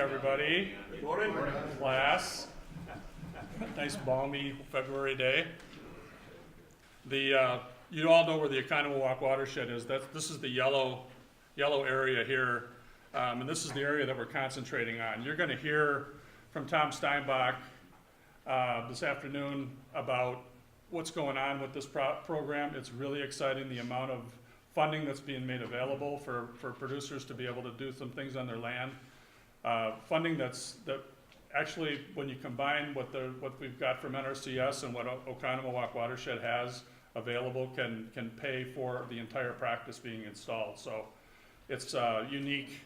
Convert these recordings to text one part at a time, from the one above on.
everybody. Good morning. Class. Nice balmy February day. You all know where the Oconomowoc watershed is. This is the yellow area here, and this is the area that we're concentrating on. You're going to hear from Tom Steinbach this afternoon about what's going on with this program. It's really exciting, the amount of funding that's being made available for producers to be able to do some things on their land. Funding that actually, when you combine what we've got from NRCS and what Oconomowoc watershed has available, can pay for the entire practice being installed. So it's unique.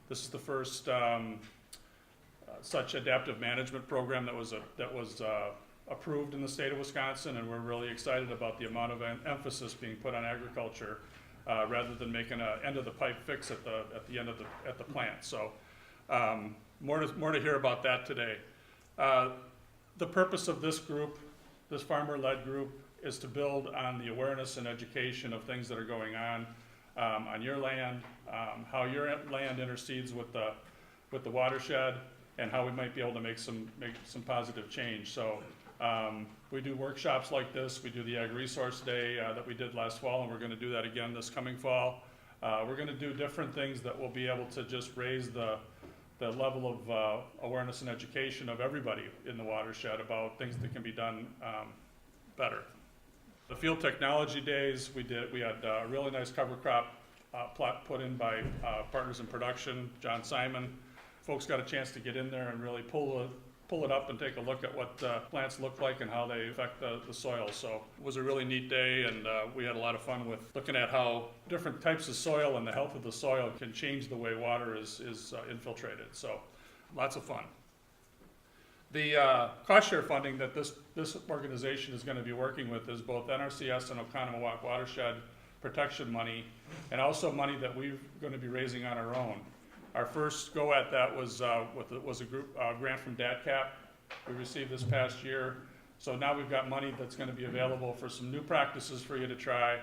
This is the first such adaptive management program that was approved in the state of Wisconsin, and we're really excited about the amount of emphasis being put on agriculture rather than making an end of the pipe fix at the end of the plant. So more to hear about that today. The purpose of this group, this farmer-led group, is to build on the awareness and education of things that are going on your land, how your land intercedes with the watershed, and how we might be able to make some positive change. So we do workshops like this. We do the Ag Resource Day that we did last fall, and we're going to do that again this coming fall. We're going to do different things that will be able to just raise the level of awareness and education of everybody in the watershed about things that can be done better. The Field Technology Days, we had a really nice cover crop plot put in by Partners in Production, John Simon. Folks got a chance to get in there and really pull it up and take a look at what plants look like and how they affect the soil. So it was a really neat day, and we had a lot of fun with looking at how different types of soil and the health of the soil can change the way water is infiltrated. So lots of fun. The cost share funding that this organization is going to be working with is both NRCS and Oconomowoc watershed protection money, and also money that we're going to be raising on our own. Our first go at that was a grant from DATCAP we received this past year. So now we've got money that's going to be available for some new practices for you to try.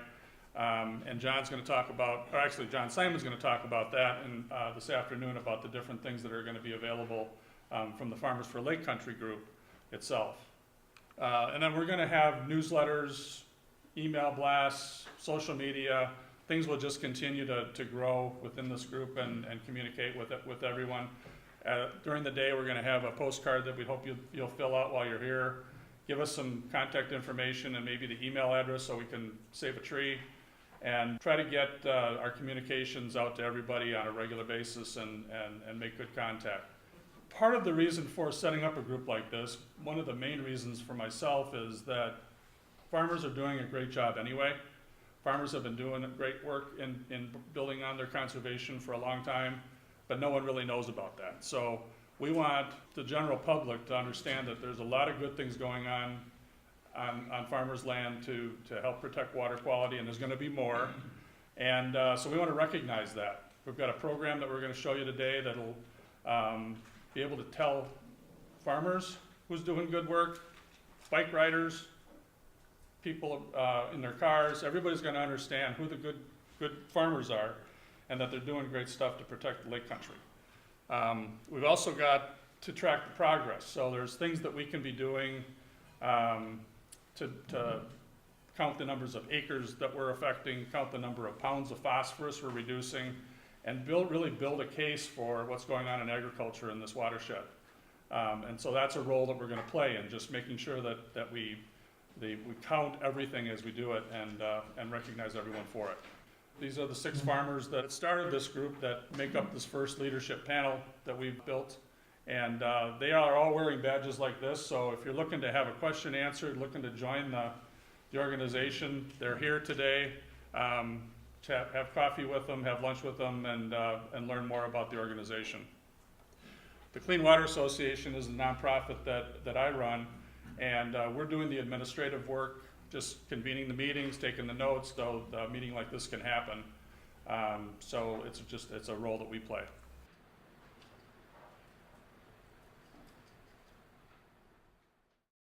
And John's going to talk about, or actually John Simon's going to talk about that this afternoon, about the different things that are going to be available from the Farmers for Lake Country group itself. And then we're going to have newsletters, email blasts, social media. Things will just continue to grow within this group and communicate with everyone. During the day, we're going to have a postcard that we hope you'll fill out while you're here. Give us some contact information and maybe the email address so we can save a tree, and try to get our communications out to everybody on a regular basis and make good contact. Part of the reason for setting up a group like this, one of the main reasons for myself, is that farmers are doing a great job anyway. Farmers have been doing great work in building on their conservation for a long time, but no one really knows about that. So we want the general public to understand that there's a lot of good things going on farmers' land to help protect water quality, and there's going to be more. And so we want to recognize that. We've got a program that we're going to show you today that'll be able to tell farmers who's doing good work, bike riders, people in their cars. Everybody's going to understand who the good farmers are, and that they're doing great stuff to protect the lake country. We've also got to track the progress. So there's things that we can be doing to count the numbers of acres that we're affecting, count the number of pounds of phosphorus we're reducing, and really build a case for what's going on in agriculture in this watershed. And so that's a role that we're going to play in, just making sure that we count everything as we do it, and recognize everyone for it. These are the 6 farmers that started this group that make up this first leadership panel that we've built. And they are all wearing badges like this, so if you're looking to have a question answered, looking to join the organization, they're here today to have coffee with them, have lunch with them, and learn more about the organization. The Clean Water Association is a nonprofit that I run, and we're doing the administrative work, just convening the meetings, taking the notes, so a meeting like this can happen. So it's a role that we play.